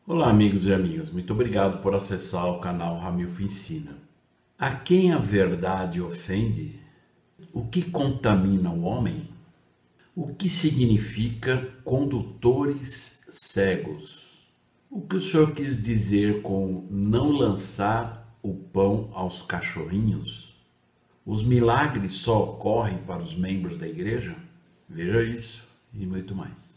Olá, amigos e amigas. Muito obrigado por acessar o canal Ramilfo Ensina. A quem a verdade ofende? O que contamina o homem? O que significa condutores cegos? O que o senhor quis dizer com não lançar o pão aos cachorrinhos? Os milagres só ocorrem para os membros da igreja? Veja isso e muito mais.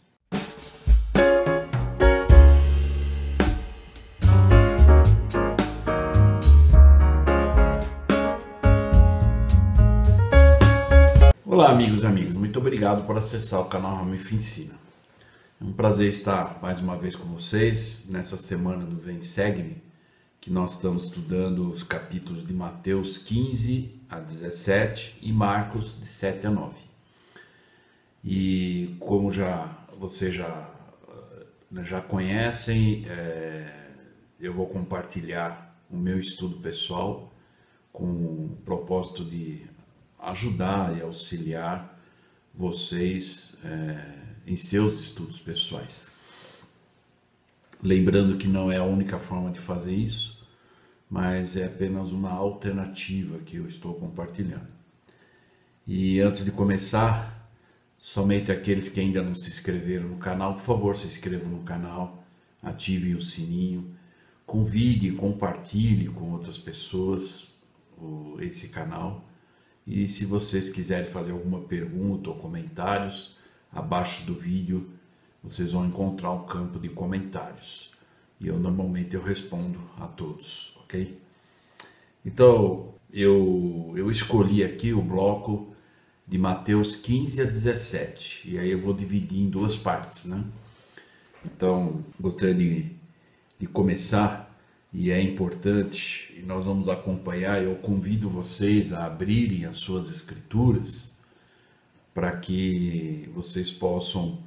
Olá, amigos e amigas, muito obrigado por acessar o canal Ramilfo Ensina. É um prazer estar mais uma vez com vocês nessa semana do Vem Segue-me, que nós estamos estudando os capítulos de Mateus 15 a 17 e Marcos de 7 a 9. E como vocês já conhecem, eu vou compartilhar o meu estudo pessoal com o propósito de ajudar e auxiliar vocês em seus estudos pessoais. Lembrando que não é a única forma de fazer isso, mas é apenas uma alternativa que eu estou compartilhando. E antes de começar, somente aqueles que ainda não se inscreveram no canal, por favor, se inscrevam no canal, ativem o sininho, convide e compartilhe com outras pessoas esse canal. E se vocês quiserem fazer alguma pergunta ou comentários, abaixo do vídeo vocês vão encontrar um campo de comentários. E normalmente eu respondo a todos, ok? Então, eu escolhi aqui o bloco de Mateus 15 a 17. E aí eu vou dividir em duas partes, né? Então, gostaria de começar. E é importante, e nós vamos acompanhar, eu convido vocês a abrirem as suas escrituras para que vocês possam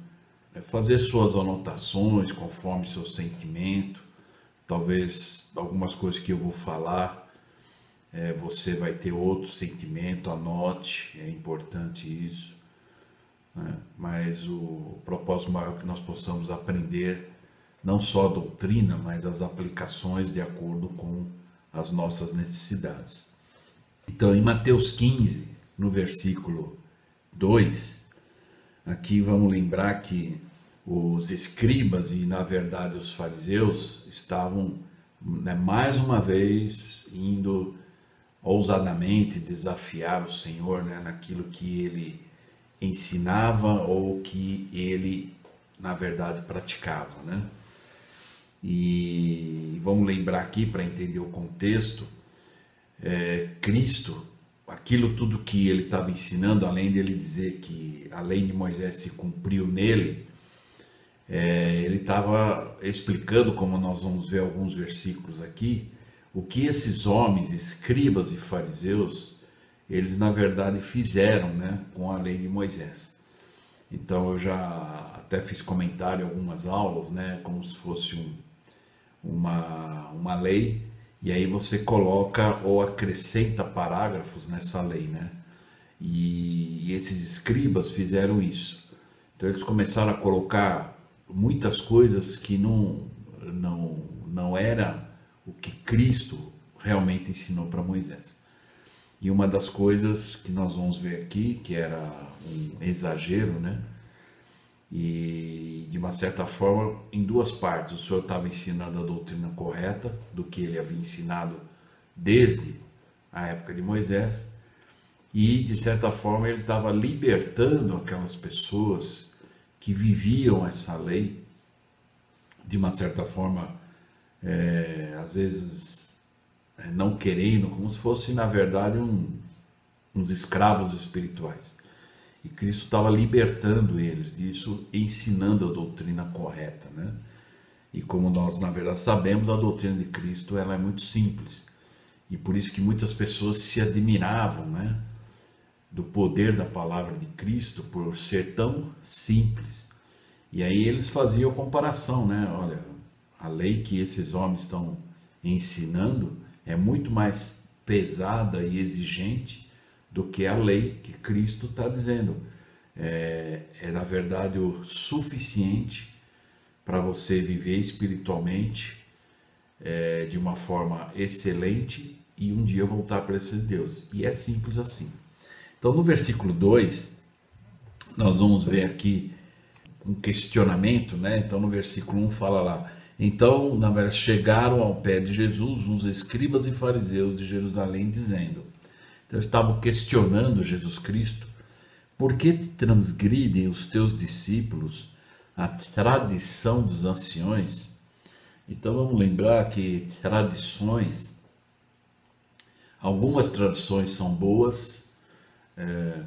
fazer suas anotações conforme seu sentimento. Talvez algumas coisas que eu vou falar, você vai ter outro sentimento, anote, é importante isso. Né? Mas o propósito maior é que nós possamos aprender não só a doutrina, mas as aplicações de acordo com as nossas necessidades. Então, em Mateus 15, no versículo 2, aqui vamos lembrar que os escribas e, na verdade, os fariseus estavam, mais uma vez, indo ousadamente desafiar o Senhor, naquilo que ele ensinava ou que ele, na verdade, praticava, E vamos lembrar aqui, para entender o contexto, Cristo, aquilo tudo que ele estava ensinando, além dele dizer que a lei de Moisés se cumpriu nele, ele estava explicando, como nós vamos ver alguns versículos aqui, o que esses homens, escribas e fariseus, eles na verdade fizeram, com a lei de Moisés. Então eu já até fiz comentário em algumas aulas, como se fosse uma lei, e aí você coloca ou acrescenta parágrafos nessa lei, E esses escribas fizeram isso. Então eles começaram a colocar muitas coisas que não era o que Cristo realmente ensinou para Moisés. E uma das coisas que nós vamos ver aqui, que era um exagero, E de uma certa forma, em duas partes, o Senhor estava ensinando a doutrina correta do que ele havia ensinado desde a época de Moisés, e de certa forma ele estava libertando aquelas pessoas que viviam essa lei, de uma certa forma, às vezes não querendo, como se fossem na verdade uns escravos espirituais. E Cristo estava libertando eles disso, ensinando a doutrina correta, E como nós, na verdade, sabemos, a doutrina de Cristo ela é muito simples. E por isso que muitas pessoas se admiravam, do poder da palavra de Cristo, por ser tão simples. E aí eles faziam a comparação, Olha, a lei que esses homens estão ensinando é muito mais pesada e exigente do que a lei que Cristo está dizendo. Na verdade o suficiente para você viver espiritualmente de uma forma excelente e um dia voltar para esse Deus. E é simples assim. Então, no versículo 2, nós vamos ver aqui um questionamento, né? Então, no versículo 1 fala lá: então, na verdade, chegaram ao pé de Jesus uns escribas e fariseus de Jerusalém, dizendo, então eles estavam questionando Jesus Cristo: por que transgridem os teus discípulos a tradição dos anciões? Então vamos lembrar que algumas tradições são boas,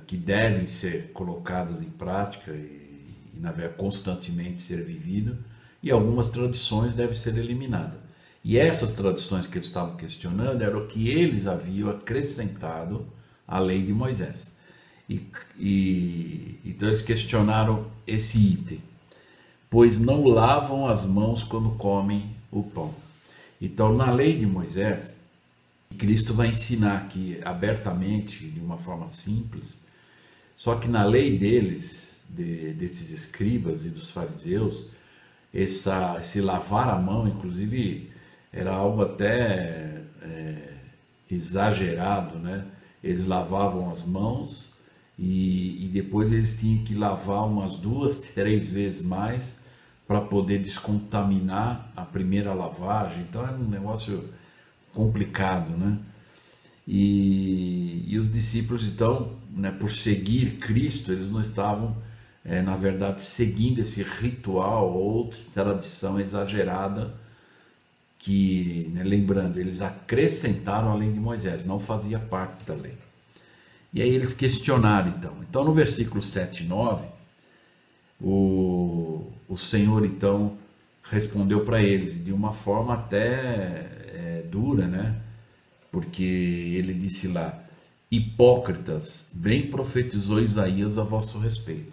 que devem ser colocadas em prática e na verdade, constantemente ser vivido, e algumas tradições devem ser eliminadas. E essas tradições que eles estavam questionando eram o que eles haviam acrescentado à lei de Moisés. Então eles questionaram esse item: pois não lavam as mãos quando comem o pão. Então, na lei de Moisés, Cristo vai ensinar aqui abertamente, de uma forma simples, só que na lei deles, desses escribas e dos fariseus, esse lavar a mão, inclusive, era algo até exagerado, né? Eles lavavam as mãos e depois eles tinham que lavar umas 2, 3 vezes mais para poder descontaminar a primeira lavagem. Então era um negócio complicado, né? E os discípulos, então, né, por seguir Cristo, eles não estavam, na verdade, seguindo esse ritual ou tradição exagerada que, né, lembrando, eles acrescentaram a lei de Moisés, não fazia parte da lei. E aí eles questionaram, então. Então, no versículo 7 e 9, o Senhor, então, respondeu para eles, de uma forma até dura, né? Porque ele disse lá: hipócritas, bem profetizou Isaías a vosso respeito.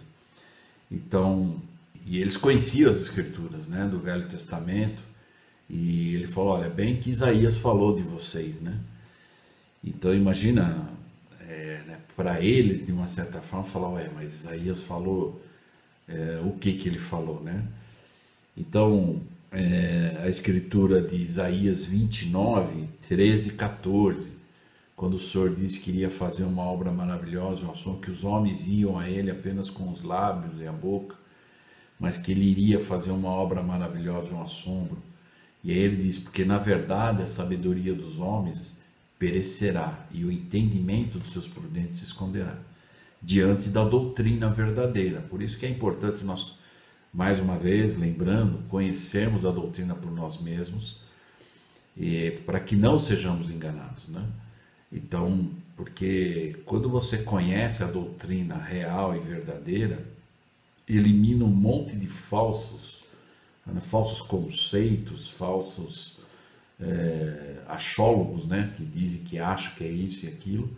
Então, e eles conheciam as escrituras, né, do Velho Testamento, e ele falou: olha, bem que Isaías falou de vocês, né? Então imagina, né, para eles, de uma certa forma, falar: mas Isaías falou, o que ele falou, né? Então, a escritura de Isaías 29, 13 e 14, quando o Senhor disse que iria fazer uma obra maravilhosa, um som que os homens iam a ele apenas com os lábios e a boca, mas que ele iria fazer uma obra maravilhosa, um assombro. E aí ele diz: porque na verdade a sabedoria dos homens perecerá e o entendimento dos seus prudentes se esconderá diante da doutrina verdadeira. Por isso que é importante nós, mais uma vez, lembrando, conhecermos a doutrina por nós mesmos, para que não sejamos enganados, né? Então, porque quando você conhece a doutrina real e verdadeira, elimina um monte de falsos conceitos, falsos achólogos, né? Que dizem que acham que é isso e aquilo,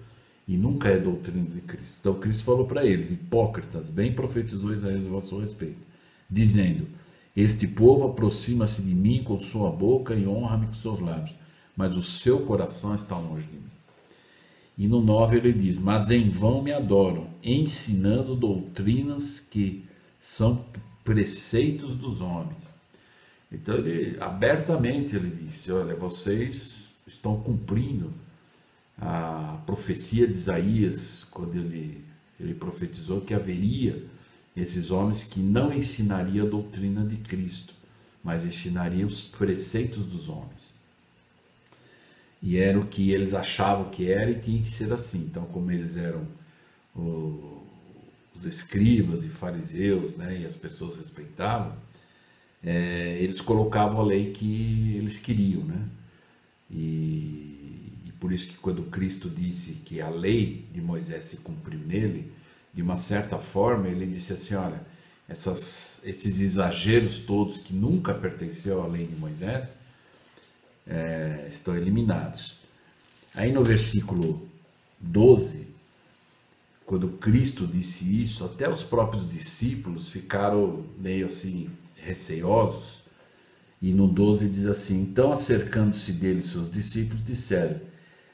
e nunca é doutrina de Cristo. Então Cristo falou para eles: hipócritas, bem profetizou Isaías a vosso respeito, dizendo: este povo aproxima-se de mim com sua boca e honra-me com seus lábios, mas o seu coração está longe de mim. E no 9 ele diz: mas em vão me adoram, ensinando doutrinas que são preceitos dos homens. Então abertamente ele disse: olha, vocês estão cumprindo a profecia de Isaías, quando ele profetizou que haveria esses homens que não ensinariam a doutrina de Cristo, mas ensinariam os preceitos dos homens. E era o que eles achavam que era e tinha que ser assim. Então, como eles eram os escribas e fariseus, né, e as pessoas respeitavam, eles colocavam a lei que eles queriam, né? E por isso que quando Cristo disse que a lei de Moisés se cumpriu nele, de uma certa forma ele disse assim: olha, esses exageros todos que nunca pertenceu à lei de Moisés estão eliminados. Aí no versículo 12, quando Cristo disse isso, até os próprios discípulos ficaram meio assim receosos, e no 12 diz assim: então, acercando-se dele seus discípulos, disseram: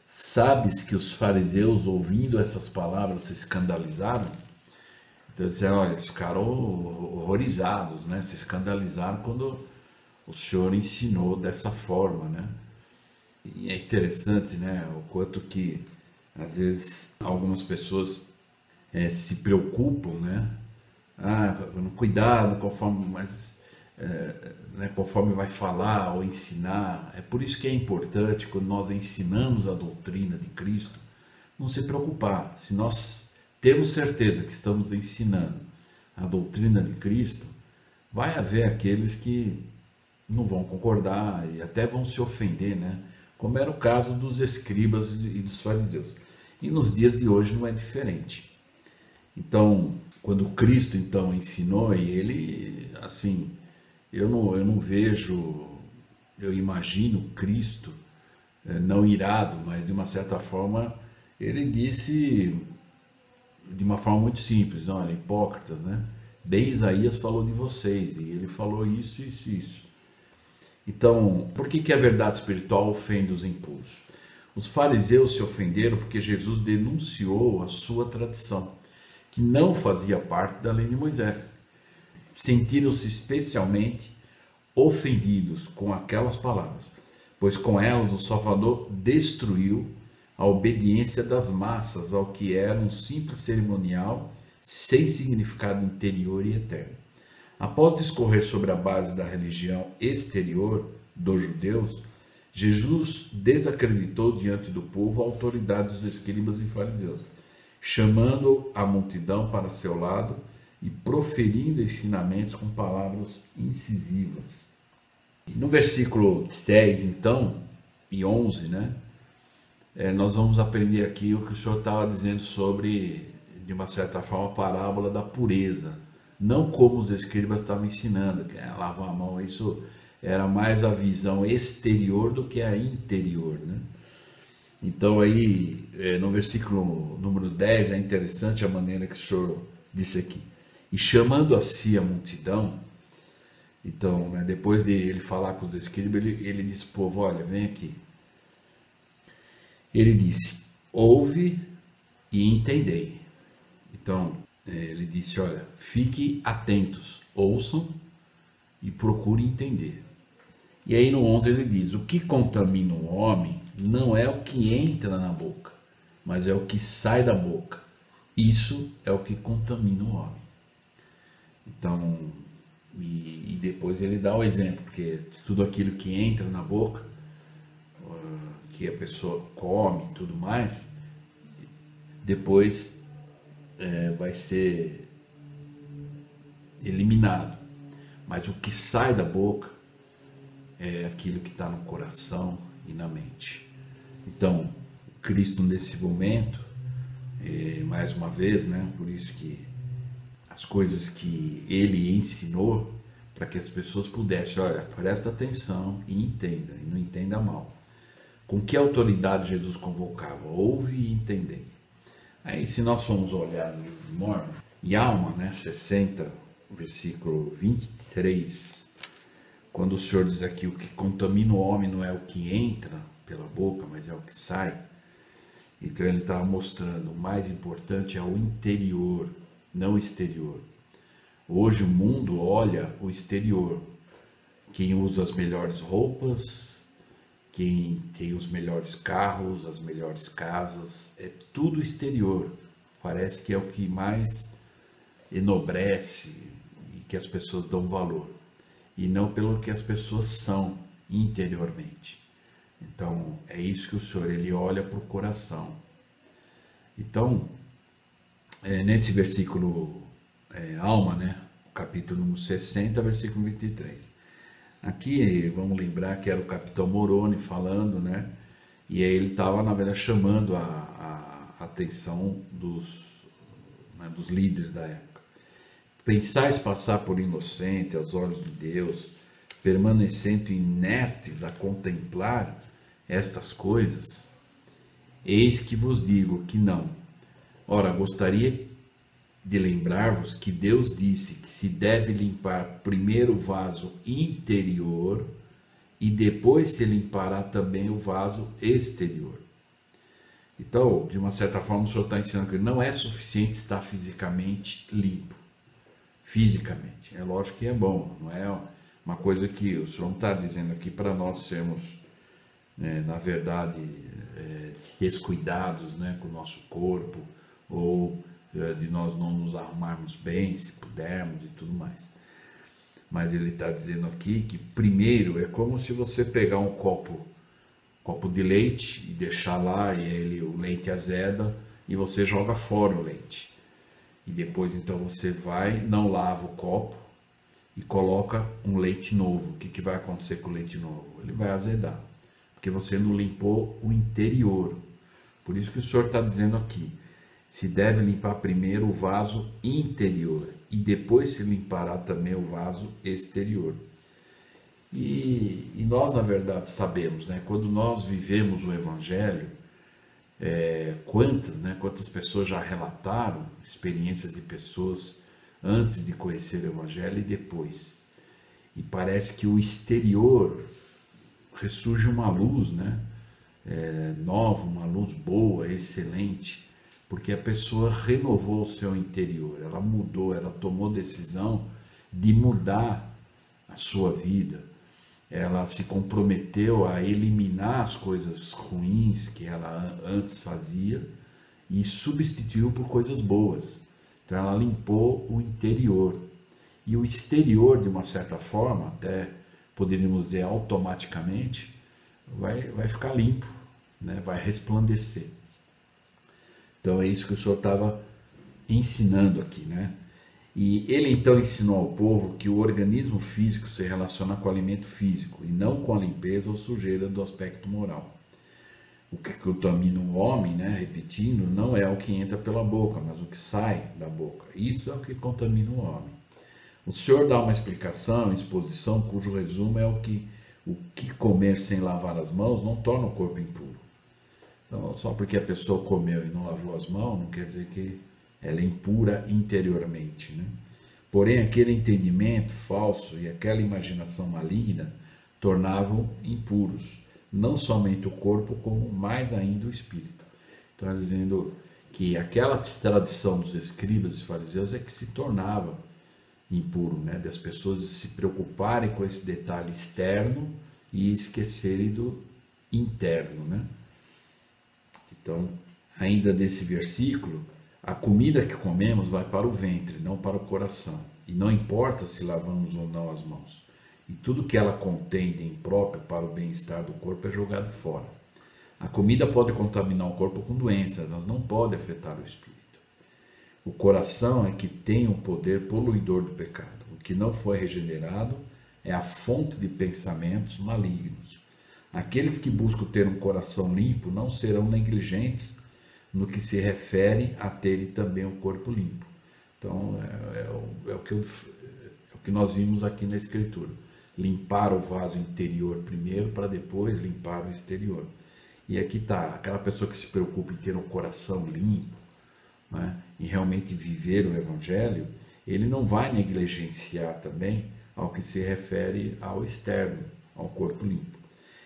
sabes que os fariseus, ouvindo essas palavras, se escandalizaram? Então eles disseram, olha, eles ficaram horrorizados, né? Se escandalizaram quando o Senhor ensinou dessa forma, né? E é interessante, né? O quanto que às vezes algumas pessoas se preocupam, né? Cuidado conforme, né, conforme vai falar ou ensinar. É por isso que é importante, quando nós ensinamos a doutrina de Cristo, não se preocupar. Se nós temos certeza que estamos ensinando a doutrina de Cristo, vai haver aqueles que não vão concordar e até vão se ofender, né? Como era o caso dos escribas e dos fariseus. E nos dias de hoje não é diferente. Então, quando Cristo então ensinou, e ele, assim, eu não vejo, eu imagino Cristo não irado, mas de uma certa forma ele disse de uma forma muito simples, olha, hipócritas, né? Bem, Isaías falou de vocês, e ele falou isso, isso, isso. Então, por que a verdade espiritual ofende os impulsos? Os fariseus se ofenderam porque Jesus denunciou a sua tradição, que não fazia parte da lei de Moisés. Sentiram-se especialmente ofendidos com aquelas palavras, pois com elas o Salvador destruiu a obediência das massas ao que era um simples cerimonial sem significado interior e eterno. Após discorrer sobre a base da religião exterior dos judeus, Jesus desacreditou diante do povo a autoridade dos escribas e fariseus, chamando a multidão para seu lado e proferindo ensinamentos com palavras incisivas. No versículo 10, então, e 11, né, nós vamos aprender aqui o que o Senhor estava dizendo sobre, de uma certa forma, a parábola da pureza. Não como os escribas estavam ensinando, que lavar a mão, isso era mais a visão exterior do que a interior, né? Então aí, no versículo número 10, é interessante a maneira que o Senhor disse aqui. E chamando a si a multidão, então, né, depois de ele falar com os escribas, ele disse, povo, olha, vem aqui. Ele disse, ouve e entendei. Então, ele disse, olha, fiquem atentos, ouçam e procurem entender. E aí no 11 ele diz, o que contamina o homem não é o que entra na boca, mas é o que sai da boca. Isso é o que contamina o homem. Então, e depois ele dá o exemplo, porque tudo aquilo que entra na boca, que a pessoa come e tudo mais, depois vai ser eliminado. Mas o que sai da boca é aquilo que está no coração e na mente. Então, Cristo nesse momento, mais uma vez, né, por isso que as coisas que ele ensinou, para que as pessoas pudessem, olha, presta atenção e entenda, e não entenda mal. Com que autoridade Jesus convocava? Ouve e entendei. Aí, se nós formos olhar no livro de Mormon, em Alma, né, 60, versículo 23, quando o Senhor diz aqui, o que contamina o homem não é o que entra pela boca, mas é o que sai. Então ele estava mostrando, o mais importante é o interior, não o exterior. Hoje o mundo olha o exterior. Quem usa as melhores roupas, quem tem os melhores carros, as melhores casas, é tudo exterior. Parece que é o que mais enobrece e que as pessoas dão valor. E não pelo que as pessoas são interiormente. Então, é isso que o Senhor, ele olha para o coração. Então, nesse versículo, Alma, né, capítulo 60, versículo 23. Aqui, vamos lembrar que era o capitão Moroni falando, né, e aí ele estava, na verdade, chamando a atenção dos líderes da época. Pensais passar por inocente aos olhos de Deus, permanecendo inertes a contemplar estas coisas? Eis que vos digo que não. Ora, gostaria de lembrar-vos que Deus disse que se deve limpar primeiro o vaso interior e depois se limpará também o vaso exterior. Então, de uma certa forma, o Senhor está ensinando que não é suficiente estar fisicamente limpo. Fisicamente. É lógico que é bom, não é uma coisa que o Senhor não está dizendo aqui para nós sermos, na verdade, descuidados, né, com o nosso corpo, ou de nós não nos arrumarmos bem, se pudermos e tudo mais. Mas ele está dizendo aqui que primeiro é como se você pegar um copo de leite e deixar lá e o leite azeda e você joga fora o leite. E depois então você vai, não lava o copo e coloca um leite novo. O que vai acontecer com o leite novo? Ele vai azedar, porque você não limpou o interior. Por isso que o Senhor está dizendo aqui, se deve limpar primeiro o vaso interior e depois se limpará também o vaso exterior. E nós, na verdade, sabemos, né? Quando nós vivemos o Evangelho, quantas pessoas já relataram experiências de pessoas antes de conhecer o Evangelho e depois. E parece que o exterior ressurge uma luz, né? Nova, uma luz boa, excelente, porque a pessoa renovou o seu interior, ela mudou, ela tomou decisão de mudar a sua vida. Ela se comprometeu a eliminar as coisas ruins que ela antes fazia e substituiu por coisas boas. Então ela limpou o interior. E o exterior, de uma certa forma, até poderíamos dizer automaticamente, vai ficar limpo, né? Vai resplandecer. Então é isso que o Senhor estava ensinando aqui, né? E ele então ensinou ao povo que o organismo físico se relaciona com o alimento físico e não com a limpeza ou sujeira do aspecto moral. O que contamina o homem, né, repetindo, não é o que entra pela boca, mas o que sai da boca. Isso é o que contamina o homem. O Senhor dá uma exposição, cujo resumo é o que comer sem lavar as mãos não torna o corpo impuro. Então, só porque a pessoa comeu e não lavou as mãos, não quer dizer que ela é impura interiormente, né? Porém, aquele entendimento falso e aquela imaginação maligna tornavam impuros, não somente o corpo, como mais ainda o espírito. Então, está dizendo que aquela tradição dos escribas e fariseus é que se tornava impuro, né? Das pessoas se preocuparem com esse detalhe externo e esquecerem do interno, né? Então, ainda desse versículo, a comida que comemos vai para o ventre, não para o coração. E não importa se lavamos ou não as mãos. E tudo que ela contém de impróprio para o bem-estar do corpo é jogado fora. A comida pode contaminar o corpo com doenças, mas não pode afetar o espírito. O coração é que tem o poder poluidor do pecado. O que não foi regenerado é a fonte de pensamentos malignos. Aqueles que buscam ter um coração limpo não serão negligentes no que se refere a terem também o corpo limpo. Então, é o que nós vimos aqui na Escritura. Limpar o vaso interior primeiro, para depois limpar o exterior. E aqui está, aquela pessoa que se preocupa em ter um coração limpo, né, e realmente viver o Evangelho, ele não vai negligenciar também ao que se refere ao externo, ao corpo limpo.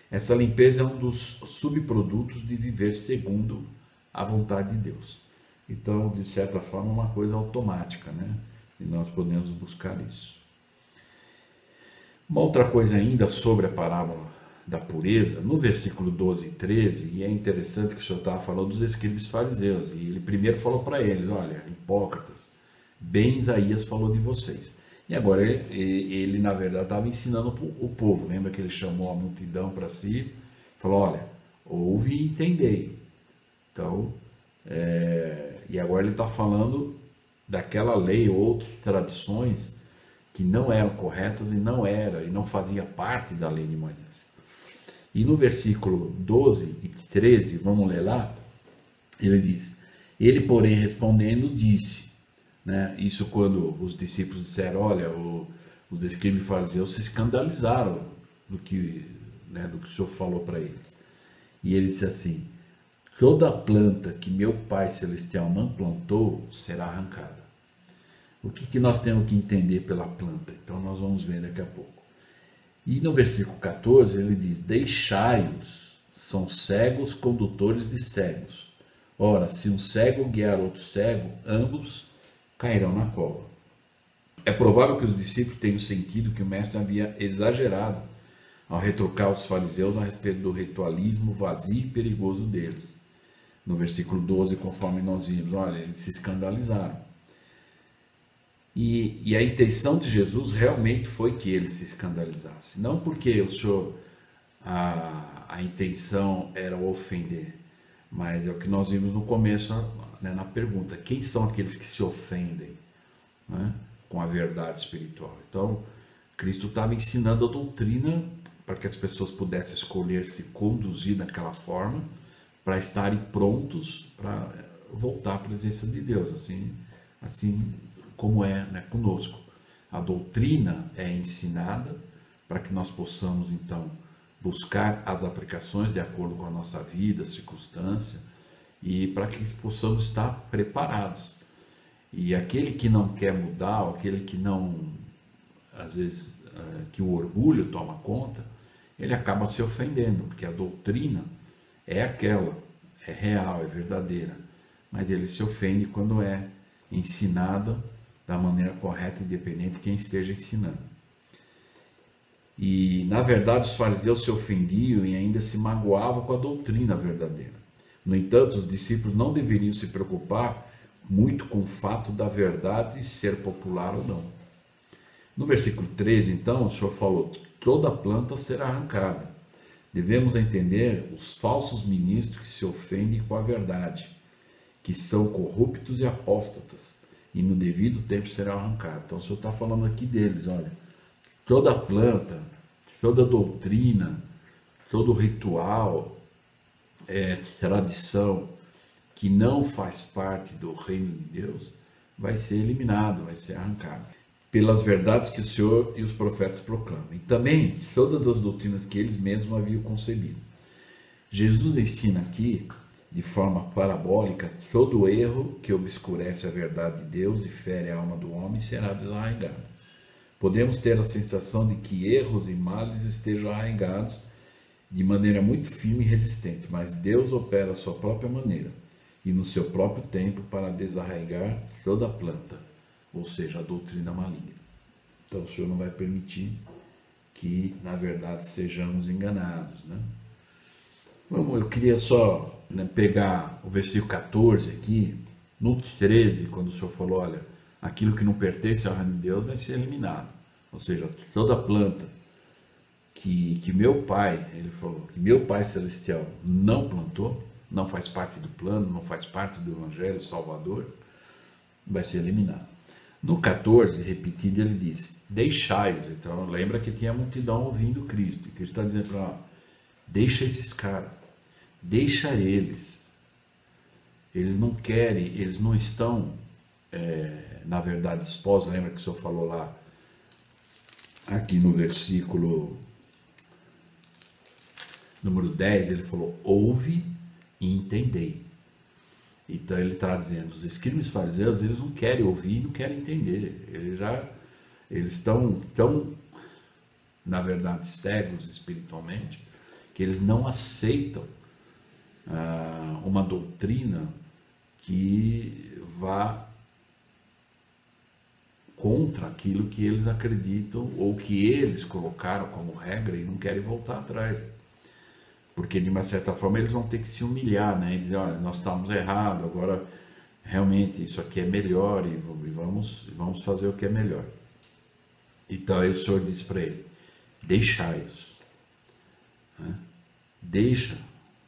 Essa limpeza é um dos subprodutos de viver segundo a vontade de Deus. Então, de certa forma, é uma coisa automática, né? E nós podemos buscar isso. Uma outra coisa ainda sobre a parábola da pureza, no versículo 12 e 13, e é interessante que o Senhor estava falando dos escribas e fariseus, e ele primeiro falou para eles, olha, hipócritas, bem Isaías falou de vocês. E agora ele na verdade estava ensinando o povo, lembra que ele chamou a multidão para si, falou, olha, ouve e entendei. Então, e agora ele está falando daquela lei ou outras tradições que não eram corretas e não fazia parte da lei de Moisés. E no versículo 12 e 13, vamos ler lá, ele diz, ele porém respondendo disse, né, isso quando os discípulos disseram, olha, os escribas e fariseus se escandalizaram do que o Senhor falou para eles. E ele disse assim, toda planta que meu Pai Celestial não plantou será arrancada. O que nós temos que entender pela planta? Então nós vamos ver daqui a pouco. E no versículo 14 ele diz, deixai-os, são cegos condutores de cegos. Ora, se um cego guiar outro cego, ambos cairão na cova. É provável que os discípulos tenham sentido que o mestre havia exagerado ao retrucar os fariseus a respeito do ritualismo vazio e perigoso deles. No versículo 12, conforme nós vimos, olha, eles se escandalizaram. E a intenção de Jesus realmente foi que ele se escandalizasse. Não porque o Senhor, a intenção era ofender, mas é o que nós vimos no começo, né, na pergunta: quem são aqueles que se ofendem, né, com a verdade espiritual? Então, Cristo estava ensinando a doutrina para que as pessoas pudessem escolher se conduzir daquela forma, para estarem prontos para voltar à presença de Deus, assim como é, né, conosco. A doutrina é ensinada para que nós possamos, então, buscar as aplicações de acordo com a nossa vida, circunstância, e para que possamos estar preparados. E aquele que não quer mudar, aquele que não, às vezes, que o orgulho toma conta, ele acaba se ofendendo, porque a doutrina é aquela, é real, é verdadeira, mas ele se ofende quando é ensinada da maneira correta, independente de quem esteja ensinando. E, na verdade, os fariseus se ofendiam e ainda se magoavam com a doutrina verdadeira. No entanto, os discípulos não deveriam se preocupar muito com o fato da verdade ser popular ou não. No versículo 13, então, o Senhor falou: toda planta será arrancada. Devemos entender os falsos ministros que se ofendem com a verdade, que são corruptos e apóstatas, e no devido tempo serão arrancados. Então o Senhor está falando aqui deles, olha, toda planta, toda doutrina, todo ritual, tradição que não faz parte do reino de Deus, vai ser eliminado, vai ser arrancado, pelas verdades que o Senhor e os profetas proclamam. E também todas as doutrinas que eles mesmos haviam concebido. Jesus ensina aqui, de forma parabólica, todo erro que obscurece a verdade de Deus e fere a alma do homem será desarraigado. Podemos ter a sensação de que erros e males estejam arraigados de maneira muito firme e resistente, mas Deus opera a sua própria maneira e no seu próprio tempo para desarraigar toda a planta, ou seja, a doutrina maligna. Então o Senhor não vai permitir que, na verdade, sejamos enganados, né? Eu queria só, né, pegar o versículo 14 aqui, no 13, quando o Senhor falou, olha, aquilo que não pertence ao reino de Deus vai ser eliminado. Ou seja, toda planta que meu Pai, ele falou, que meu Pai Celestial não plantou, não faz parte do plano, não faz parte do Evangelho Salvador, vai ser eliminado. No 14, repetido, ele diz, deixai-os. Então, lembra que tinha a multidão ouvindo Cristo. E Cristo está dizendo para deixa esses caras, deixa eles. Eles não querem, eles não estão, na verdade, dispostos. Lembra que o Senhor falou lá, aqui no versículo número 10, ele falou, ouve e entendei. Então ele está dizendo, os escribas fariseus, eles não querem ouvir, não querem entender. Eles estão tão, na verdade, cegos espiritualmente, que eles não aceitam uma doutrina que vá contra aquilo que eles acreditam ou que eles colocaram como regra e não querem voltar atrás. Porque, de uma certa forma, eles vão ter que se humilhar, né? E dizer, olha, nós estamos errados, agora realmente isso aqui é melhor e vamos fazer o que é melhor. Então, aí o Senhor diz para ele, deixai-os. Né? Deixa,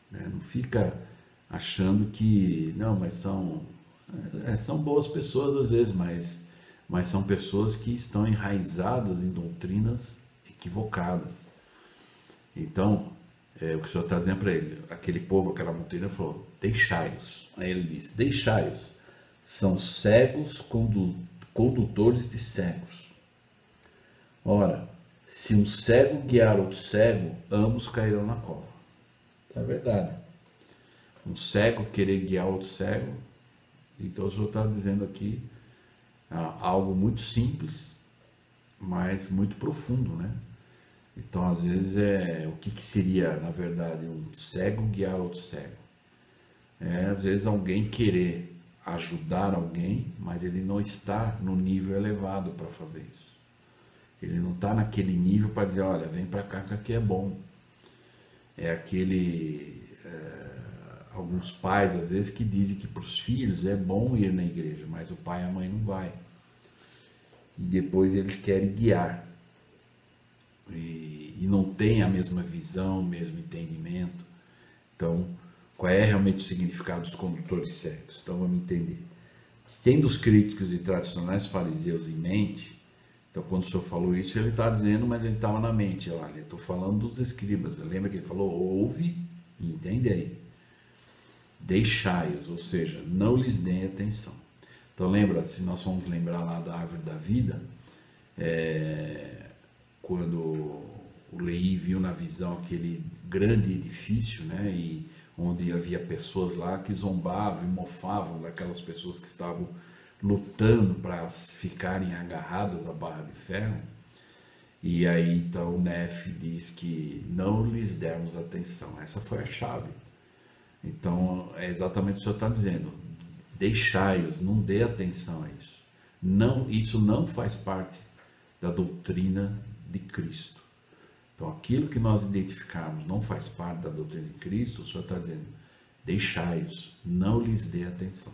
né? Não fica achando que, não, mas são boas pessoas às vezes, mas são pessoas que estão enraizadas em doutrinas equivocadas. Então, o que o Senhor está dizendo para ele, aquele povo, aquela multidão, falou, deixai-os. Aí ele disse, deixai-os, são cegos condutores de cegos. Ora, se um cego guiar outro cego, ambos cairão na cova. É verdade. Um cego querer guiar outro cego, então o Senhor está dizendo aqui algo muito simples, mas muito profundo, né? Então, às vezes, o que seria, na verdade, um cego guiar outro cego? Às vezes alguém querer ajudar alguém, mas ele não está no nível elevado para fazer isso. Ele não está naquele nível para dizer, olha, vem para cá que aqui é bom. Alguns pais às vezes que dizem que para os filhos é bom ir na igreja, mas o pai e a mãe não vai. E depois eles querem guiar. E não tem a mesma visão, o mesmo entendimento. Então, qual é realmente o significado dos condutores cegos? Então vamos entender. Tendo os críticos e tradicionais fariseus em mente, então quando o senhor falou isso, ele está dizendo, mas ele estava na mente. Olha, eu estou falando dos escribas. Lembra que ele falou, ouve e entendei. Deixai-os, ou seja, não lhes deem atenção. Então lembra, se nós vamos lembrar lá da árvore da vida, quando o Leí viu na visão aquele grande edifício, né, e onde havia pessoas lá que zombavam e mofavam daquelas pessoas que estavam lutando para ficarem agarradas à barra de ferro. E aí então Nefe diz que não lhes demos atenção. Essa foi a chave. Então é exatamente o que o senhor está dizendo. Deixai-os, não dê atenção a isso. Não, isso não faz parte da doutrina de Cristo. Então aquilo que nós identificarmos não faz parte da doutrina de Cristo, o senhor está dizendo, deixai-os, não lhes dê atenção.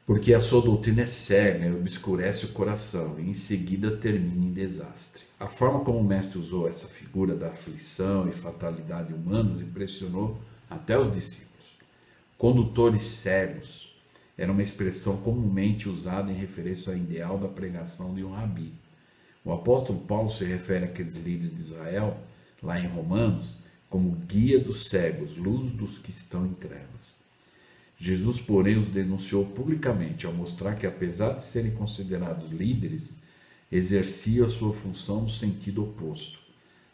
Porque a sua doutrina é cega e obscurece o coração, e em seguida termina em desastre. A forma como o mestre usou essa figura da aflição e fatalidade humanas impressionou até os discípulos. Condutores cegos era uma expressão comumente usada em referência ao ideal da pregação de um rabi. O apóstolo Paulo se refere àqueles líderes de Israel, lá em Romanos, como guia dos cegos, luz dos que estão em trevas. Jesus, porém, os denunciou publicamente ao mostrar que, apesar de serem considerados líderes, exerciam a sua função no sentido oposto.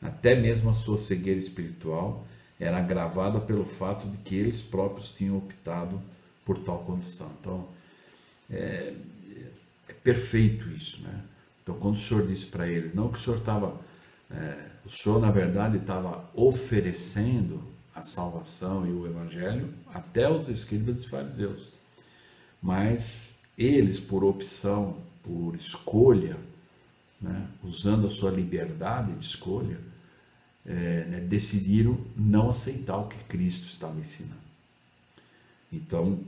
Até mesmo a sua cegueira espiritual era agravada pelo fato de que eles próprios tinham optado por tal condição. Então, é perfeito isso, né? Então, quando o Senhor disse para eles, não que o Senhor estava, o Senhor na verdade estava oferecendo a salvação e o evangelho até os escribas e fariseus, mas eles, por opção, por escolha, né, usando a sua liberdade de escolha, decidiram não aceitar o que Cristo estava ensinando. Então,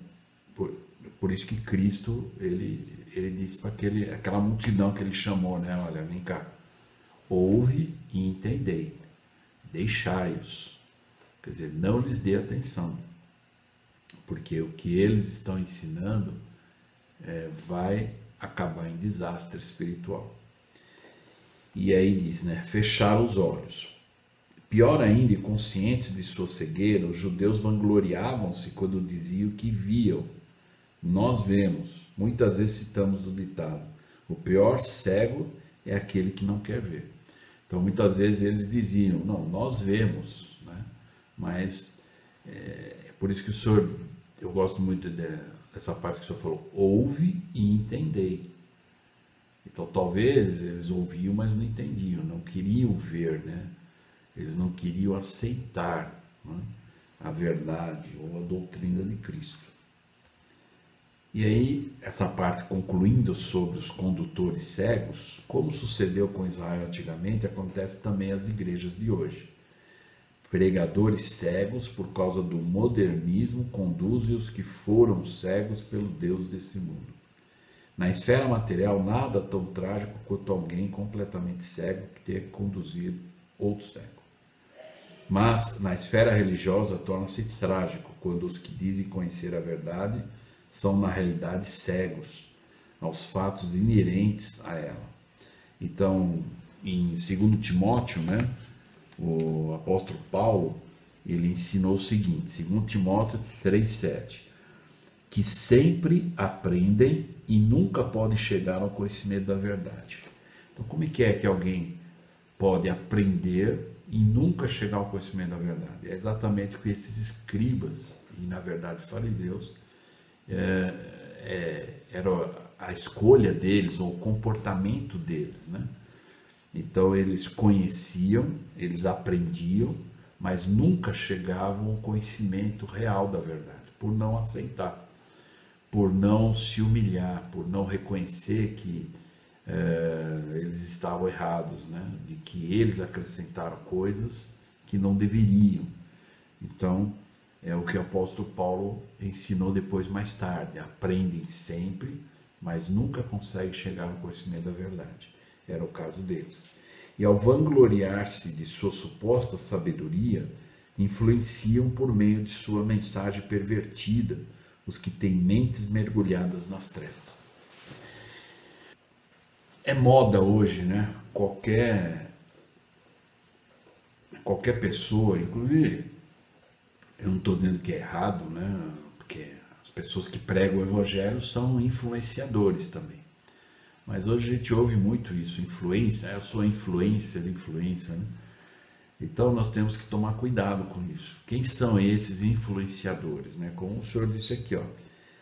por isso que Cristo, ele disse para aquela multidão que ele chamou, né? Olha, vem cá, ouve e entendei, deixai-os, quer dizer, não lhes dê atenção, porque o que eles estão ensinando vai acabar em desastre espiritual. E aí diz, né? Fechar os olhos. Pior ainda, e conscientes de sua cegueira, os judeus vangloriavam-se quando diziam que viam. Nós vemos, muitas vezes citamos o ditado, o pior cego é aquele que não quer ver. Então muitas vezes eles diziam, não, nós vemos, né? Mas é por isso que o senhor, eu gosto muito dessa parte que o senhor falou, ouve e entendei. Então talvez eles ouviam, mas não entendiam, não queriam ver, né? Eles não queriam aceitar, né, a verdade ou a doutrina de Cristo. E aí, essa parte concluindo sobre os condutores cegos, como sucedeu com Israel antigamente, acontece também às igrejas de hoje. Pregadores cegos, por causa do modernismo, conduzem os que foram cegos pelo Deus desse mundo. Na esfera material, nada tão trágico quanto alguém completamente cego que tenha que conduzir outro cego. Mas, na esfera religiosa, torna-se trágico quando os que dizem conhecer a verdade são, na realidade, cegos aos fatos inerentes a ela. Então, em 2 Timóteo, né, o apóstolo Paulo, ele ensinou o seguinte, 2 Timóteo 3,7, que sempre aprendem e nunca podem chegar ao conhecimento da verdade. Então, como é que alguém pode aprender e nunca chegar ao conhecimento da verdade? É exatamente o que esses escribas, e na verdade fariseus, era a escolha deles, ou o comportamento deles, né? Então eles conheciam, eles aprendiam, mas nunca chegavam ao conhecimento real da verdade, por não aceitar, por não se humilhar, por não reconhecer que eles estavam errados, né? De que eles acrescentaram coisas que não deveriam. Então, é o que o apóstolo Paulo ensinou depois mais tarde: aprendem sempre, mas nunca conseguem chegar ao conhecimento da verdade. Era o caso deles. E ao vangloriar-se de sua suposta sabedoria, influenciam por meio de sua mensagem pervertida os que têm mentes mergulhadas nas trevas. É moda hoje, né? Qualquer pessoa, inclusive, eu não estou dizendo que é errado, né? Porque as pessoas que pregam o evangelho são influenciadores também. Mas hoje a gente ouve muito isso, influência, eu sou influencer, né? Então nós temos que tomar cuidado com isso. Quem são esses influenciadores, né? Como o senhor disse aqui, ó,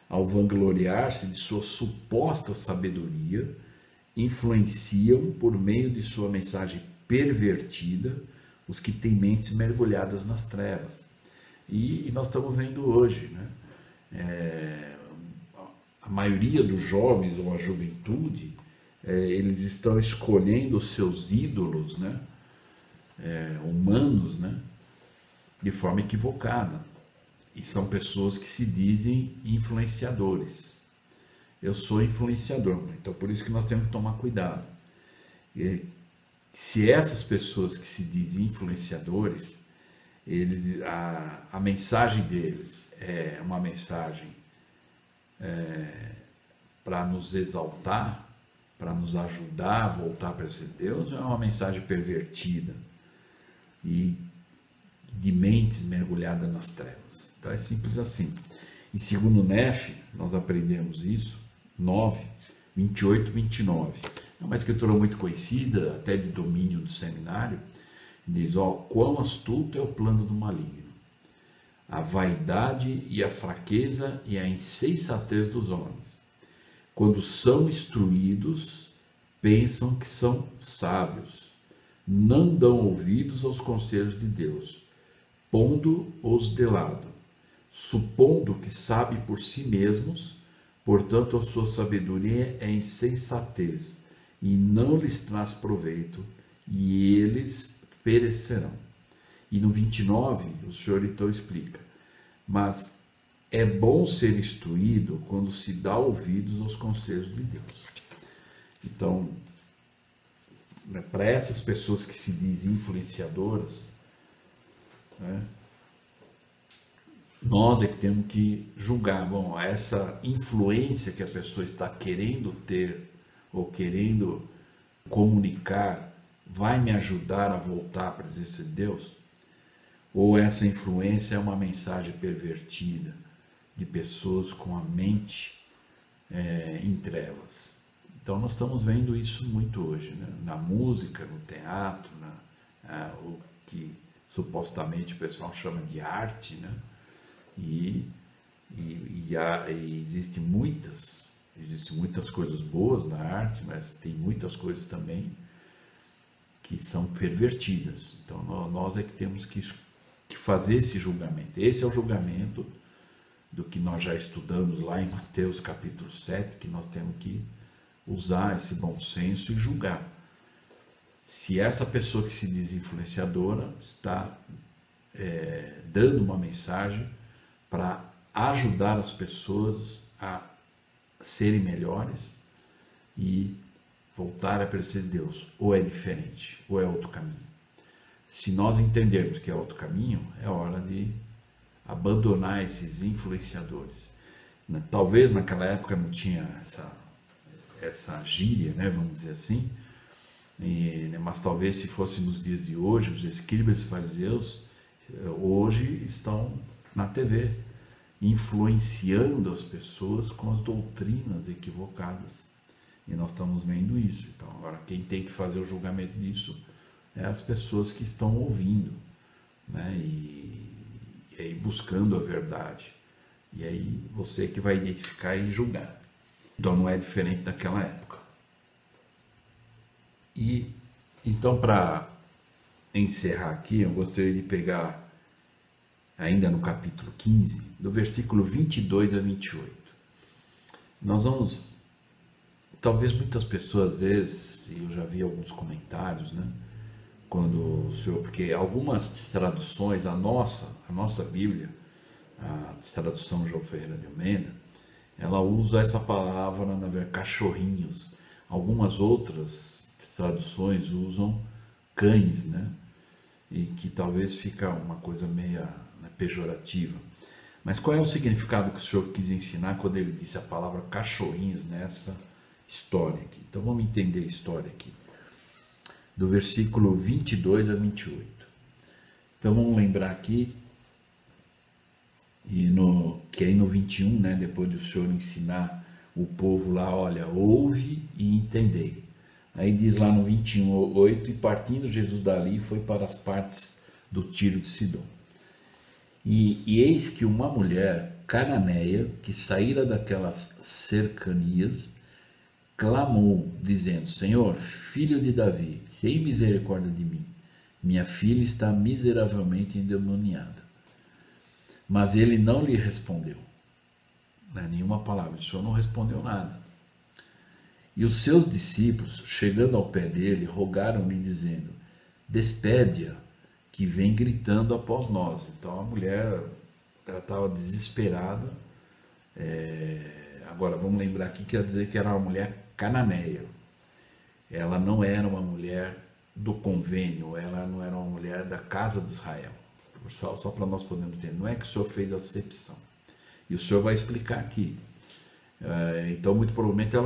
ao vangloriar-se de sua suposta sabedoria, influenciam por meio de sua mensagem pervertida os que têm mentes mergulhadas nas trevas. E nós estamos vendo hoje, né? A maioria dos jovens ou a juventude, eles estão escolhendo os seus ídolos, né? Humanos, né? De forma equivocada. E são pessoas que se dizem influenciadores. Eu sou influenciador, então por isso que nós temos que tomar cuidado. Se essas pessoas que se dizem influenciadores, a mensagem deles é uma mensagem para nos exaltar, para nos ajudar a voltar para esse Deus, é uma mensagem pervertida e de mentes mergulhadas nas trevas. Então é simples assim. Em 2 Nef, nós aprendemos isso, 9, 28, 29. É uma escritura muito conhecida, até de domínio do seminário. Diz, quão astuto é o plano do maligno, a vaidade e a fraqueza e a insensatez dos homens. Quando são instruídos, pensam que são sábios, não dão ouvidos aos conselhos de Deus, pondo-os de lado, supondo que sabe por si mesmos, portanto a sua sabedoria é insensatez, e não lhes traz proveito, e eles perecerão. E no 29, o Senhor então explica, mas é bom ser instruído quando se dá ouvidos aos conselhos de Deus. Então, para essas pessoas que se dizem influenciadoras, né, nós é que temos que julgar, bom, essa influência que a pessoa está querendo ter ou querendo comunicar vai me ajudar a voltar à presença de Deus? Ou essa influência é uma mensagem pervertida de pessoas com a mente em trevas? Então nós estamos vendo isso muito hoje, né? Na música, no teatro, o que supostamente o pessoal chama de arte, né? E existem muitas coisas boas na arte, mas tem muitas coisas também que são pervertidas. Então nós é que temos que fazer esse julgamento. Esse é o julgamento do que nós já estudamos lá em Mateus capítulo 7, que nós temos que usar esse bom senso e julgar. Se essa pessoa que se diz influenciadora está dando uma mensagem para ajudar as pessoas a serem melhores e voltar a presença de Deus, ou é diferente, ou é outro caminho. Se nós entendermos que é outro caminho, é hora de abandonar esses influenciadores. Talvez naquela época não tinha essa gíria, né, vamos dizer assim, mas talvez se fosse nos dias de hoje, os escribas e fariseus hoje estão na TV, influenciando as pessoas com as doutrinas equivocadas. E nós estamos vendo isso. Então, agora, quem tem que fazer o julgamento disso é as pessoas que estão ouvindo, né? E aí buscando a verdade. E aí você que vai identificar e julgar. Então, não é diferente daquela época. E, então, para encerrar aqui, eu gostaria de pegar, ainda no capítulo 15, do versículo 22 a 28. Nós vamos, talvez muitas pessoas, às vezes, e eu já vi alguns comentários, né? Quando o senhor, porque algumas traduções, a nossa Bíblia, a tradução João Ferreira de Almeida, ela usa essa palavra, na verdade, cachorrinhos. Algumas outras traduções usam cães, né? E que talvez fica uma coisa meia, né, pejorativa. Mas qual é o significado que o senhor quis ensinar quando ele disse a palavra cachorrinhos nessa história aqui? Então vamos entender a história aqui, do versículo 22 a 28. Então vamos lembrar aqui, que aí no 21, né, depois do senhor ensinar o povo lá, olha, ouve e entendei. Aí diz lá no 21:8, e partindo Jesus dali foi para as partes do Tiro de Sidom. E eis que uma mulher cananeia, que saíra daquelas cercanias, clamou, dizendo, Senhor, filho de Davi, tem misericórdia de mim. Minha filha está miseravelmente endemoniada. Mas ele não lhe respondeu, né, nenhuma palavra, o Senhor não respondeu nada. E os seus discípulos, chegando ao pé dele, rogaram-lhe, dizendo, despede-a, que vem gritando após nós. Então a mulher, ela estava desesperada. Agora vamos lembrar aqui que quer dizer que era uma mulher cananeia. Ela não era uma mulher do convênio, ela não era uma mulher da casa de Israel. Só para nós podermos entender, não é que o Senhor fez acepção. E o Senhor vai explicar aqui. Então, muito provavelmente,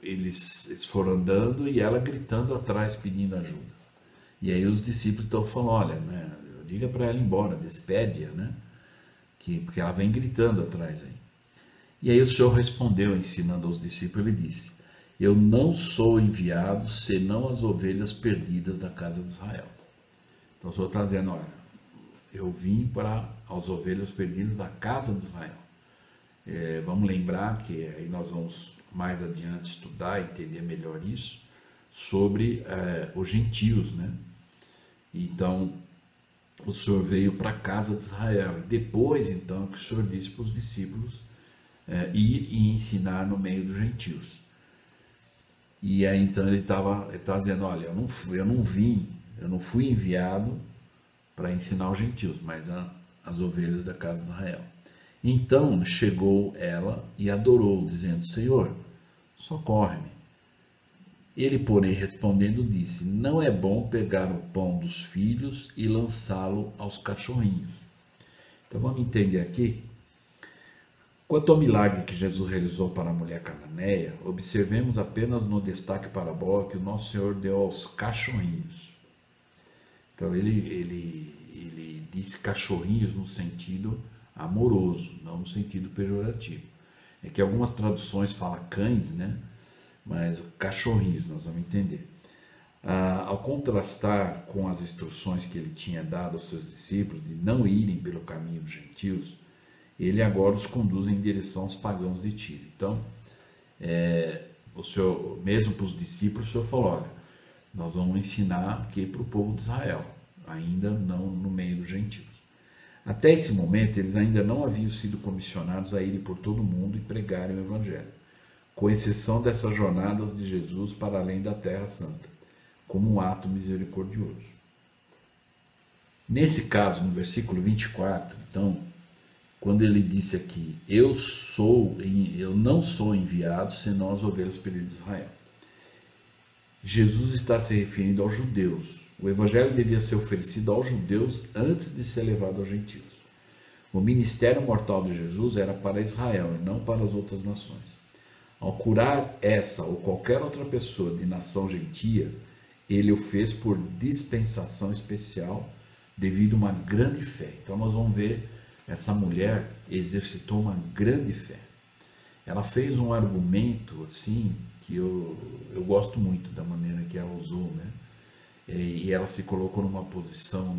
eles foram andando e ela gritando atrás, pedindo ajuda. E aí os discípulos estão falando, olha, né, diga para ela ir embora, despede-a, né? Porque ela vem gritando atrás aí. E aí o Senhor respondeu, ensinando aos discípulos, ele disse, eu não sou enviado senão as ovelhas perdidas da casa de Israel. Então o Senhor está dizendo, olha, eu vim para as ovelhas perdidas da casa de Israel. Vamos lembrar que aí nós vamos mais adiante estudar, entender melhor isso, sobre os gentios, né? Então, o Senhor veio para a casa de Israel. E depois, então, que o Senhor disse para os discípulos ir e ensinar no meio dos gentios. E aí, então, ele estava dizendo, olha, eu não fui enviado para ensinar os gentios, mas as ovelhas da casa de Israel. Então chegou ela e adorou, dizendo, Senhor, socorre-me. Ele, porém, respondendo, disse, não é bom pegar o pão dos filhos e lançá-lo aos cachorrinhos. Então vamos entender aqui. Quanto ao milagre que Jesus realizou para a mulher cananeia, observemos apenas no destaque parabólico que o nosso Senhor deu aos cachorrinhos. Então ele disse cachorrinhos no sentido amoroso, não no sentido pejorativo. É que algumas traduções falam cães, né? Mas cachorrinhos, nós vamos entender. Ao contrastar com as instruções que ele tinha dado aos seus discípulos de não irem pelo caminho dos gentios, ele agora os conduz em direção aos pagãos de Tiro. Então, o Senhor, mesmo para os discípulos, o Senhor falou, olha, nós vamos ensinar aqui para o povo de Israel, ainda não no meio dos gentios. Até esse momento, eles ainda não haviam sido comissionados a irem por todo o mundo e pregarem o Evangelho, com exceção dessas jornadas de Jesus para além da Terra Santa, como um ato misericordioso. Nesse caso, no versículo 24, então, quando ele disse aqui, eu não sou enviado senão as ovelhas perdidas de Israel. Jesus está se referindo aos judeus. O evangelho devia ser oferecido aos judeus antes de ser levado aos gentios. O ministério mortal de Jesus era para Israel e não para as outras nações. Ao curar essa ou qualquer outra pessoa de nação gentia, ele o fez por dispensação especial devido a uma grande fé. Então nós vamos ver, essa mulher exercitou uma grande fé. Ela fez um argumento assim que eu gosto muito da maneira que ela usou, né? E ela se colocou numa posição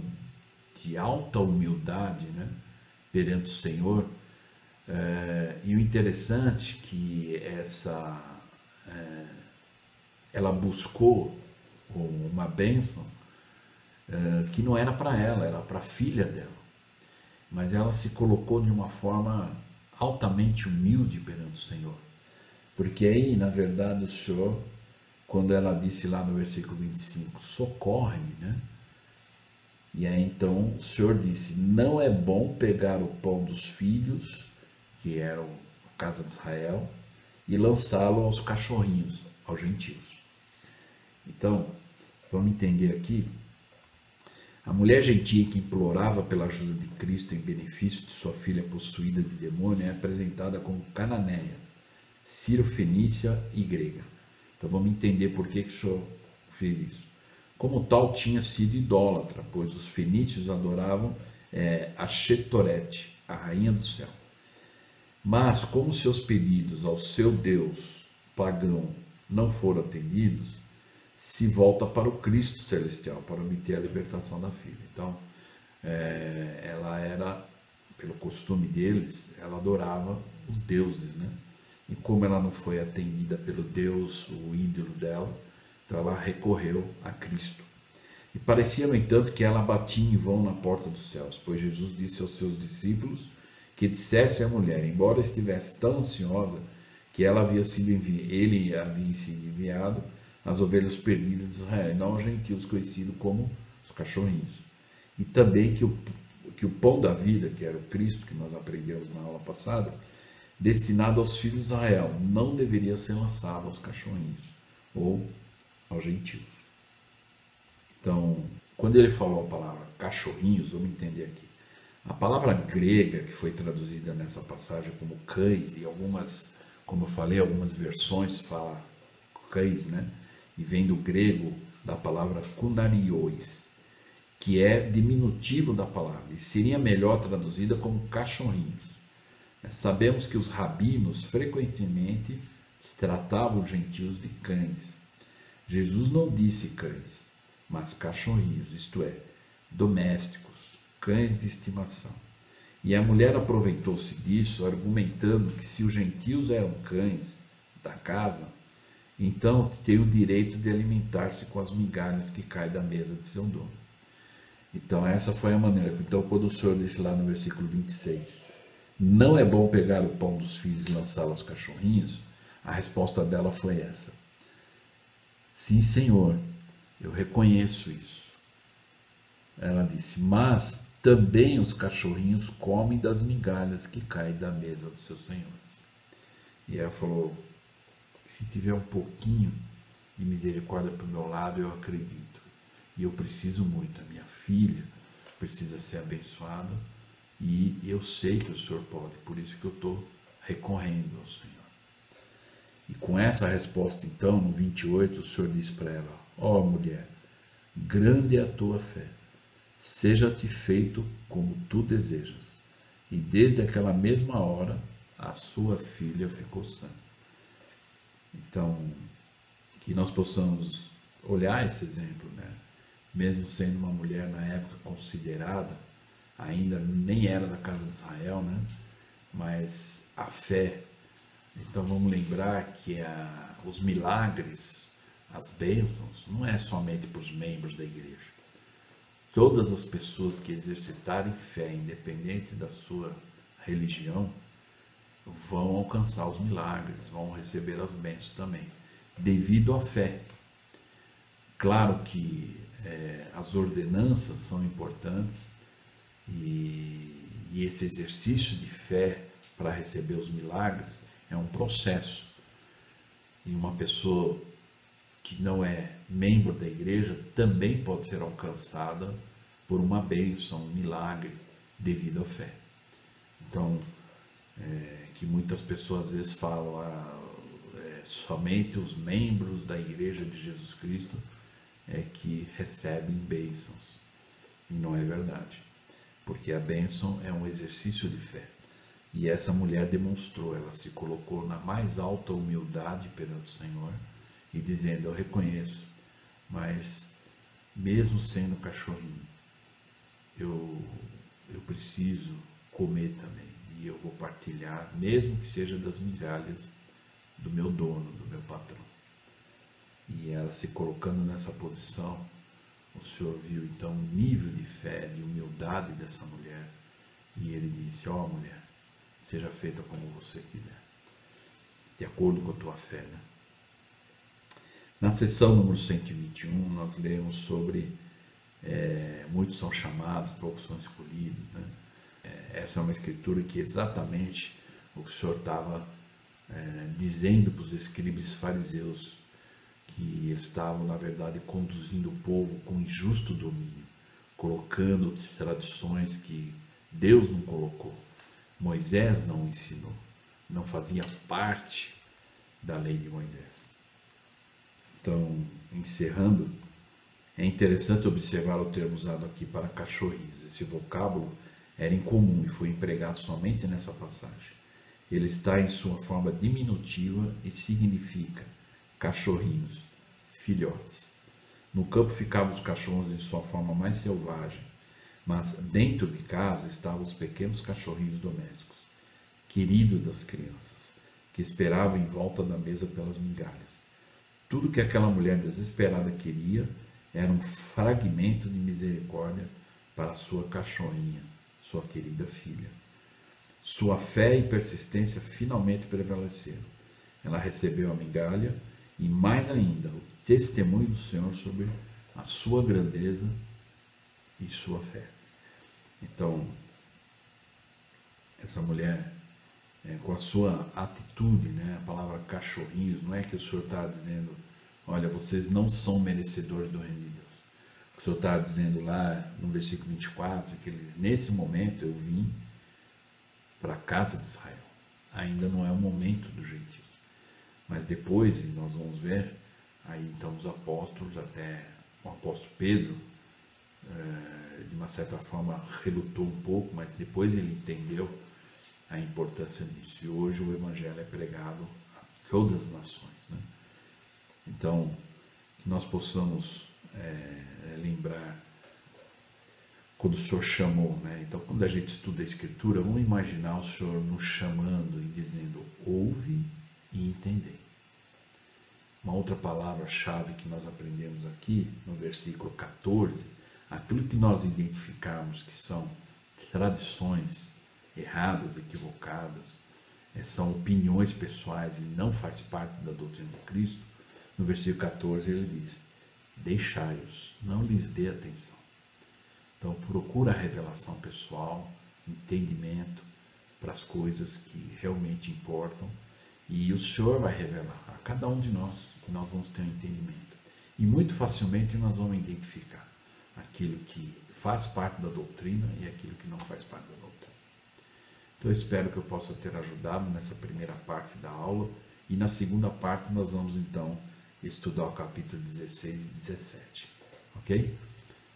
de alta humildade, né? Perante o Senhor. E o interessante é que ela buscou uma bênção que não era para ela, era para a filha dela. Mas ela se colocou de uma forma altamente humilde perante o Senhor. Porque aí, na verdade, o Senhor, quando ela disse lá no versículo 25, socorre-me, né? E aí então o Senhor disse, não é bom pegar o pão dos filhos, que eram a casa de Israel, e lançá-lo aos cachorrinhos, aos gentios. Então, vamos entender aqui, a mulher gentia que implorava pela ajuda de Cristo em benefício de sua filha possuída de demônio é apresentada como cananeia, sírio-fenícia e grega. Então vamos entender por que o Senhor fez isso. Como tal, tinha sido idólatra, pois os fenícios adoravam a Shetorete, a rainha do céu. Mas, como seus pedidos ao seu Deus pagão não foram atendidos, se volta para o Cristo celestial, para obter a libertação da filha. Então, ela era, pelo costume deles, ela adorava os deuses, né? E como ela não foi atendida pelo Deus, o ídolo dela, então ela recorreu a Cristo. E parecia, no entanto, que ela batia em vão na porta dos céus, pois Jesus disse aos seus discípulos que dissesse à mulher, embora estivesse tão ansiosa, que ele havia sido enviado às ovelhas perdidas de Israel, e não aos gentios conhecidos como os cachorrinhos. E também que o pão da vida, que era o Cristo, que nós aprendemos na aula passada, destinado aos filhos de Israel, não deveria ser lançado aos cachorrinhos ou aos gentios. Então, quando ele falou a palavra cachorrinhos, vamos entender aqui. A palavra grega que foi traduzida nessa passagem como cães, e algumas, como eu falei, algumas versões falam cães, né? E vem do grego da palavra kunarios, que é diminutivo da palavra, e seria melhor traduzida como cachorrinhos. Sabemos que os rabinos frequentemente tratavam os gentios de cães. Jesus não disse cães, mas cachorrinhos, isto é, domésticos, cães de estimação. E a mulher aproveitou-se disso, argumentando que se os gentios eram cães da casa, então tem o direito de alimentar-se com as migalhas que caem da mesa de seu dono. Então essa foi a maneira. Então quando o Senhor disse lá no versículo 26, não é bom pegar o pão dos filhos e lançá-lo aos cachorrinhos, a resposta dela foi essa. Sim, Senhor, eu reconheço isso. Ela disse, mas também os cachorrinhos comem das migalhas que caem da mesa dos seus senhores. E ela falou, se tiver um pouquinho de misericórdia para o meu lado, eu acredito. E eu preciso muito, a minha filha precisa ser abençoada, e eu sei que o Senhor pode, por isso que eu estou recorrendo ao Senhor. E com essa resposta, então, no 28, o Senhor diz para ela, ó mulher, grande é a tua fé, seja-te feito como tu desejas. E desde aquela mesma hora, a sua filha ficou sã. Então, que nós possamos olhar esse exemplo, né? Mesmo sendo uma mulher na época considerada, ainda nem era da casa de Israel, né? Mas a fé. Então vamos lembrar que os milagres, as bênçãos, não é somente para os membros da igreja. Todas as pessoas que exercitarem fé, independente da sua religião, vão alcançar os milagres, vão receber as bênçãos também, devido à fé. Claro que as ordenanças são importantes, e esse exercício de fé para receber os milagres é um processo. E uma pessoa que não é membro da igreja também pode ser alcançada por uma bênção, um milagre, devido à fé. Então, que muitas pessoas às vezes falam, somente os membros da igreja de Jesus Cristo é que recebem bênçãos. E não é verdade. Porque a bênção é um exercício de fé. E essa mulher demonstrou, ela se colocou na mais alta humildade perante o Senhor e dizendo, eu reconheço, mas mesmo sendo cachorrinho, eu preciso comer também, e eu vou partilhar, mesmo que seja das migalhas do meu dono, do meu patrão. E ela se colocando nessa posição, o Senhor viu então o nível de fé, de humildade dessa mulher, e ele disse: ó mulher, seja feita como você quiser, de acordo com a tua fé, né? Na sessão número 121, nós lemos sobre muitos são chamados, poucos são escolhidos, né? Essa é uma escritura que exatamente o Senhor estava dizendo para os escribas e fariseus, que eles estavam, na verdade, conduzindo o povo com injusto domínio, colocando tradições que Deus não colocou, Moisés não ensinou, não fazia parte da lei de Moisés. Então, encerrando, é interessante observar o termo usado aqui para cachorrinhos. Esse vocábulo era incomum e foi empregado somente nessa passagem. Ele está em sua forma diminutiva e significa cachorrinhos, filhotes. No campo ficavam os cachorros em sua forma mais selvagem, mas dentro de casa estavam os pequenos cachorrinhos domésticos, queridos das crianças, que esperavam em volta da mesa pelas migalhas. Tudo que aquela mulher desesperada queria era um fragmento de misericórdia para sua cachorrinha, sua querida filha. Sua fé e persistência finalmente prevaleceram. Ela recebeu a migalha e, mais ainda, o testemunho do Senhor sobre a sua grandeza e sua fé. Então, essa mulher, com a sua atitude, né, a palavra cachorrinhos, não é que o Senhor está dizendo: olha, vocês não são merecedores do reino de Deus. O Senhor está dizendo lá no versículo 24, que nesse momento eu vim para a casa de Israel. Ainda não é o momento dos gentios. Mas depois, nós vamos ver, aí então os apóstolos, até o apóstolo Pedro, de uma certa forma relutou um pouco, mas depois ele entendeu a importância disso. E hoje o evangelho é pregado a todas as nações, né? Então, que nós possamos lembrar quando o Senhor chamou, né? Então, quando a gente estuda a Escritura, vamos imaginar o Senhor nos chamando e dizendo: ouve e entendei. Uma outra palavra-chave que nós aprendemos aqui, no versículo 14, aquilo que nós identificarmos que são tradições erradas, equivocadas, são opiniões pessoais e não faz parte da doutrina de Cristo, no versículo 14 ele diz: deixai-os, não lhes dê atenção. Então procura a revelação pessoal, entendimento para as coisas que realmente importam, e o Senhor vai revelar a cada um de nós, que nós vamos ter um entendimento. E muito facilmente nós vamos identificar aquilo que faz parte da doutrina e aquilo que não faz parte da doutrina. Então eu espero que eu possa ter ajudado nessa primeira parte da aula, e na segunda parte nós vamos então estudar o capítulo 16 e 17, ok?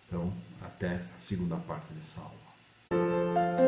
Então, até a segunda parte dessa aula.